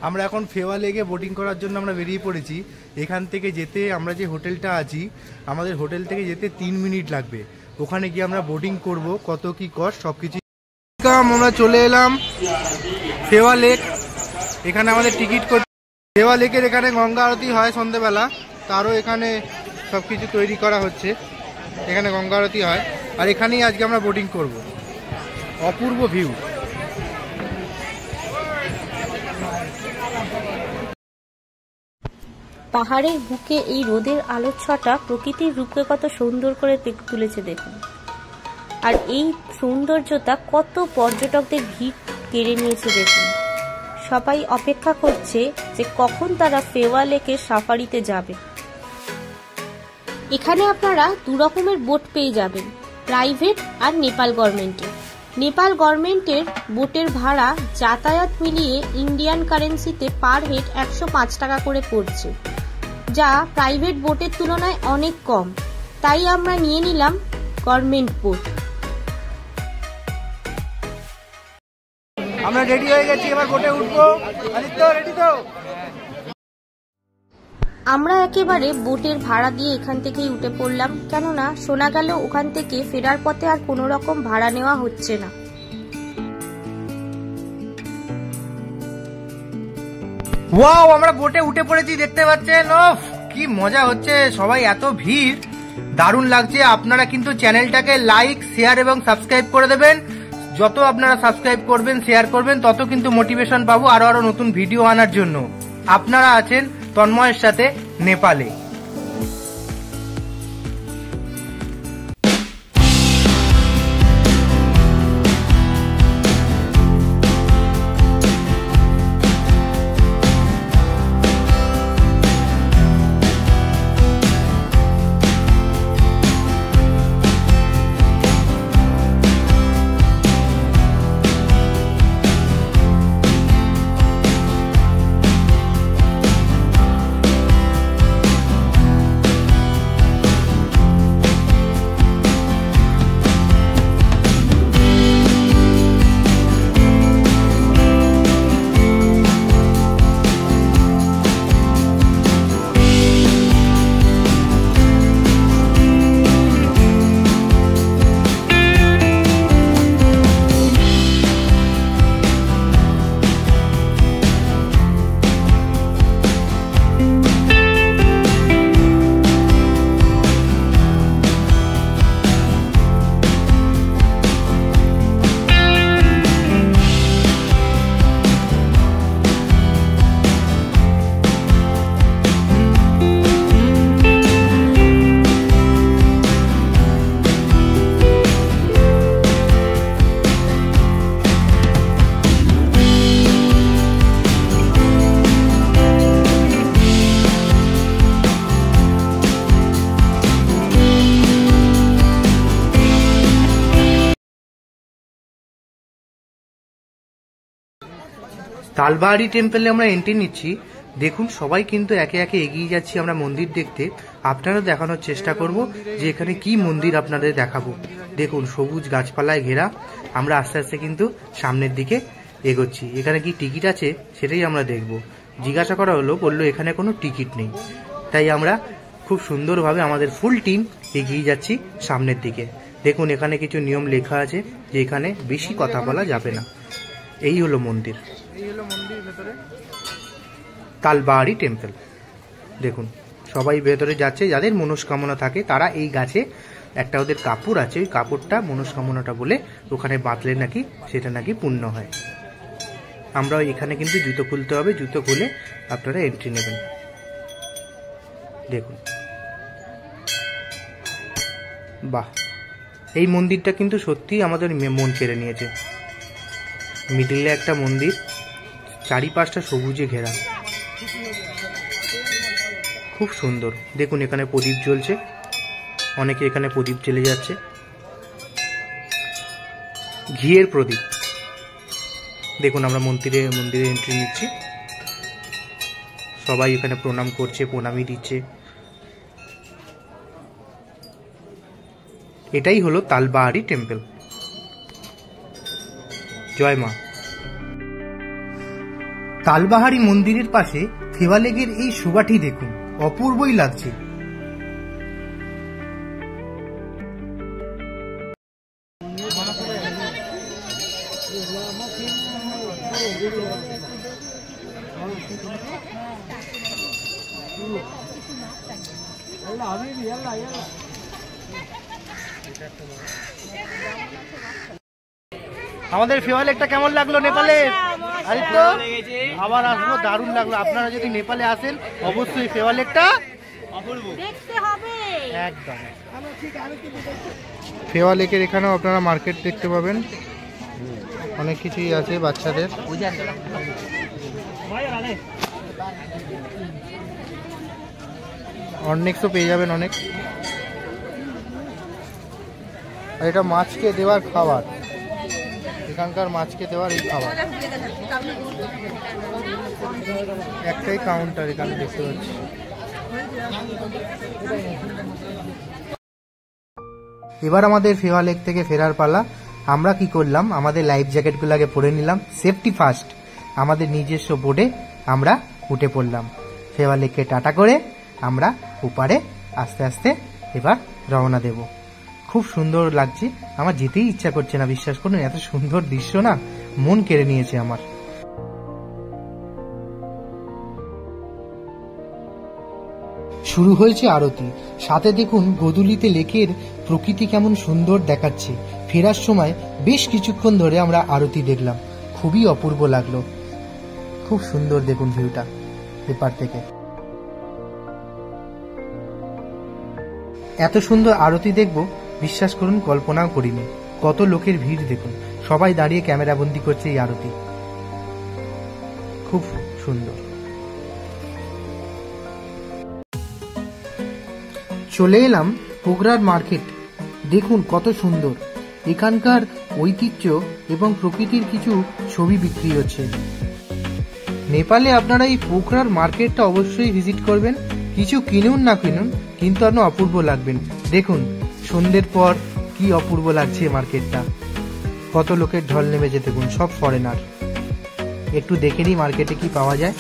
আমরা এখন ফেওয়া লেকে বোটিং করার জন্য আমরা বেরিয়ে পড়েছি। এখান থেকে যেতে আমরা যে হোটেলটা আছি, আমাদের হোটেল থেকে যেতে 3 মিনিট লাগবে। ওখানে গিয়ে আমরা বোটিং করব, কত কি কস্ট সব কিছু। আমরা চলে এলাম ফেওয়া লেক। এখানে আমাদের টিকিট করতে। ফেওয়া লেকের এখানে গঙ্গা আরতি হয় সন্ধ্যেবেলা, তারও এখানে সব কিছু তৈরি করা হচ্ছে। এখানে গঙ্গা আরতি হয়, আর এখানেই আজকে আমরা বোটিং করব। অপূর্ব ভিউ। পাহাড়ের বুকে এই রোদের আলোচ্ছটা প্রকৃতির রূপকে কত সুন্দর করে তুলেছে দেখুন। আর এই সৌন্দর্যতা কত পর্যটকদের ভিড় কেড়ে নিয়েছে দেখুন। সবাই অপেক্ষা করছে যে কখন তারা ফেওয়া লেকের সাফারিতে যাবে। এখানে আপনারা 2 রকমের বোট পেয়ে যাবেন, প্রাইভেট আর নেপাল গভর্নমেন্টের। নেপাল গভর্নমেন্টের বোটের ভাড়া যাতায়াত মিলিয়ে ইন্ডিয়ান কারেন্সিতে পার হেড 105 টাকা করে পড়ছে, যা প্রাইভেট বোটের তুলনায় অনেক কম। তাই আমরা নিয়ে নিলাম গভর্নমেন্ট বোট। আমরা রেডি হয়ে গেছি, এবার বোটে উঠবো। আদিত্য রেডি তো? আমরা একেবারে বোটের ভাড়া দিয়ে এখান থেকেই উঠে পড়লাম, কেননা শোনা গেল ওখান থেকে ফেরার পথে আর কোনো রকম ভাড়া নেওয়া হচ্ছে না। ওয়াও, আমরা বোটে উঠে পড়েছি, দেখতে পাচ্ছেন। ওফ, কি মজা হচ্ছে, সবাই এত ভিড়, দারুণ লাগছে। আপনারা কিন্তু চ্যানেলটাকে লাইক, শেয়ার এবং সাবস্ক্রাইব করে দেবেন। যত আপনারা সাবস্ক্রাইব করবেন, শেয়ার করবেন, তত কিন্তু মোটিভেশন পাবো আরো নতুন ভিডিও আনার জন্য। আপনারা আছেন তন্ময়ের সাথে নেপালে। তালবাহারি টেম্পলে আমরা এন্ট্রি নিচ্ছি। দেখুন সবাই কিন্তু একে একে এগিয়ে যাচ্ছি আমরা মন্দির দেখতে। আপনারা দেখানোর চেষ্টা করব যে এখানে কি মন্দির আপনাদের দেখাবো। দেখুন সবুজ গাছপালায় ঘেরা। আমরা আস্তে আস্তে কিন্তু সামনের দিকে এগোচ্ছি। এখানে কি টিকিট আছে সেটাই আমরা দেখব। জিজ্ঞাসা করা হলো, বললো এখানে কোনো টিকিট নেই। তাই আমরা খুব সুন্দরভাবে আমাদের ফুল টিম এগিয়ে যাচ্ছি সামনের দিকে। দেখুন এখানে কিছু নিয়ম লেখা আছে যে এখানে বেশি কথা বলা যাবে না। এই হলো মন্দির, এই হলো মন্দির ভেতরে তালবাহারি টেম্পল। দেখুন সবাই ভেতরে যাচ্ছে, যাদের মনস্কামনা থাকে তারা এই গাছে একটা ওদের কাপড় আছে, ওই কাপড়টা মনস্কামনাটা বলে ওখানে বাঁধলে নাকি সেটা নাকি পূর্ণ হয়। আমরা এখানে কিন্তু জুতো খুলতে হবে, জুতো খুলে আপনারা এন্ট্রি নেবেন। দেখুন বাহ, এই মন্দিরটা কিন্তু সত্যিই আমাদের মন কেড়ে নিয়েছে। মিডিলে একটা মন্দির, চারিপাশটা সবুজে ঘেরা, খুব সুন্দর। দেখুন এখানে প্রদীপ জ্বলছে, অনেকে এখানে প্রদীপ জ্বেলে যাচ্ছে, ঘিয়ের প্রদীপ। দেখুন আমরা মন্দিরে এন্ট্রি নিচ্ছি, সবাই এখানে প্রণাম করছে, প্রণামী দিচ্ছে। এটাই হলো তালবাহারি টেম্পল। জয় মা। তালবাহারি মন্দিরের পাশে ফেওয়া লেকের এই শোভাটি দেখুন, অপূর্বই লাগছে। আমাদের ফেওয়া লেকটা কেমন লাগলো নেপালে? তো আবার আসবো, দারুণ লাগলো। আপনারা যদি নেপালে আসেন অবশ্যই ফেওয়া লেকটা দেখতে হবে একদম। ফেওয়া লেকের এখানেও আপনারা মার্কেট দেখতে পাবেন, অনেক কিছুই আছে বাচ্চাদের। অনেকও পেয়ে যাবেন অনেক। আর এটা মাছকে দেওয়ার খাবার, এখানকার মাছকে দেওয়ার এই খাবার। একটাই কাউন্টার এখানে দেখতে পাচ্ছি। এবার আমাদের ফেওয়া লেক থেকে ফেরার পালা। আমরা কি করলাম, আমাদের লাইফ জ্যাকেটগুলোকে পরে নিলাম, সেফটি ফার্স্ট। আমাদের নিজস্ব বোটে আমরা উঠে পড়লাম। ফেওয়া লেককে টাটা করে আমরা ওপারে আস্তে আস্তে এবার রওনা দেব। খুব সুন্দর লাগছে, আমার যেতেই ইচ্ছা করছে না, বিশ্বাস করুন। এত সুন্দর দৃশ্য না, মন কেড়ে নিয়েছে আমার। শুরু হয়েছে আরতি, সাথে দেখুন গোধূলিতে লেকের প্রকৃতি কেমন সুন্দর দেখাচ্ছে। ফেরার সময় বেশ কিছুক্ষণ ধরে আমরা আরতি দেখলাম, খুবই অপূর্ব লাগলো। খুব সুন্দর দেখুন ভিউটা এপার থেকে। এত সুন্দর আরতি দেখব বিশ্বাস করুন কল্পনাও করিনি। কত লোকের ভিড় দেখুন, সবাই দাঁড়িয়ে ক্যামেরা বন্দি করছে এই আরতি। খুব সুন্দর। চলে এলাম পোগরার মার্কেট, দেখুন কত সুন্দর। এখানকার ঐতিহ্য এবং প্রকৃতির কিছু ছবি বিক্রি হচ্ছে। নেপালে আপনারা এই পোগরার মার্কেটটা অবশ্যই ভিজিট করবেন। কিছু কিনুন না কিনুন, কিন্তু আপনার অপূর্ব লাগবেন। দেখুন সন্ধ্যের পর কি অপূর্ব লাগছে মার্কেটটা। কত লোকের ঢল নেমেছে দেখুন, সব ফরেনার। একটু দেখে নিই মার্কেটে কি পাওয়া যায়।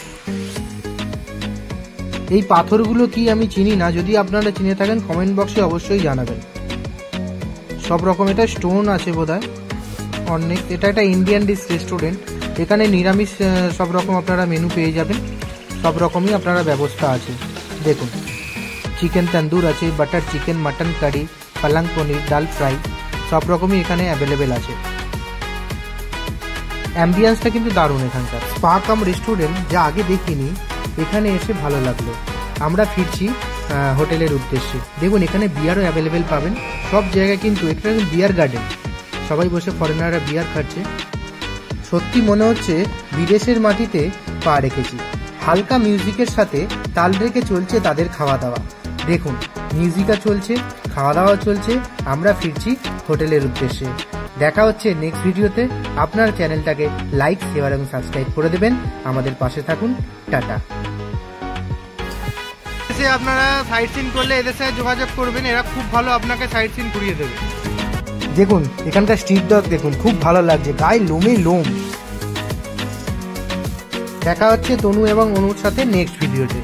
এই পাথরগুলো কি আমি চিনি না, যদি আপনারা চিনে থাকেন কমেন্ট বক্সে অবশ্যই জানাবেন। সব রকম এটা স্টোন আছে বোধহয় অনেক। এটা একটা ইন্ডিয়ান ডিশ রেস্টুরেন্ট, এখানে নিরামিষ সব রকম আপনারা মেনু পেয়ে যাবেন, সব রকমই আপনারা ব্যবস্থা আছে। দেখুন চিকেন তন্দুর আছে, বাটার চিকেন, মাটন কারি, পালং পনির, ডাল ফ্রাই, সব রকমই এখানে অ্যাভেলেবেল আছে। অ্যাম্বিয়েন্সটা কিন্তু দারুণ এখানকার। স্পা কাম রেস্টুরেন্ট, যা আগে দেখিনি, এখানে এসে ভালো লাগলো। আমরা ফিরছি হোটেলের উদ্দেশ্যে। দেখুন এখানে বিয়ারও অ্যাভেলেবেল পাবেন। সব জায়গায় কিন্তু এখানে বিয়ার গার্ডেন, সবাই বসে ফরেনাররা বিয়ার খাচ্ছে। সত্যি মনে হচ্ছে বিদেশের মাটিতে পা রেখেছি। হালকা মিউজিকের সাথে তাল রেখে চলছে তাদের খাওয়া দাওয়া। দেখুন মিউজিকও চলছে, খাওয়া দাওয়া চলছে। আমরা ফিরছি হোটেলের উদ্দেশ্যে। দেখা হচ্ছে নেক্সট ভিডিওতে। আপনার চ্যানেলটাকে লাইক, শেয়ার এবং সাবস্ক্রাইব করে দেবেন। আমাদের পাশে থাকুন। টাটা। আপনারা সাইট সিন করলে এদের সাথে যোগাযোগ করবেন, এরা খুব ভালো আপনাকে সাইট সিন ঘুরিয়ে দেবে। দেখুন এখানকার স্ট্রিট ডগ দেখুন, খুব ভালো লাগছে, গায়ে লোমে লোম। দেখা হচ্ছে তনু এবং অনুর সাথে নেক্সট ভিডিওতে।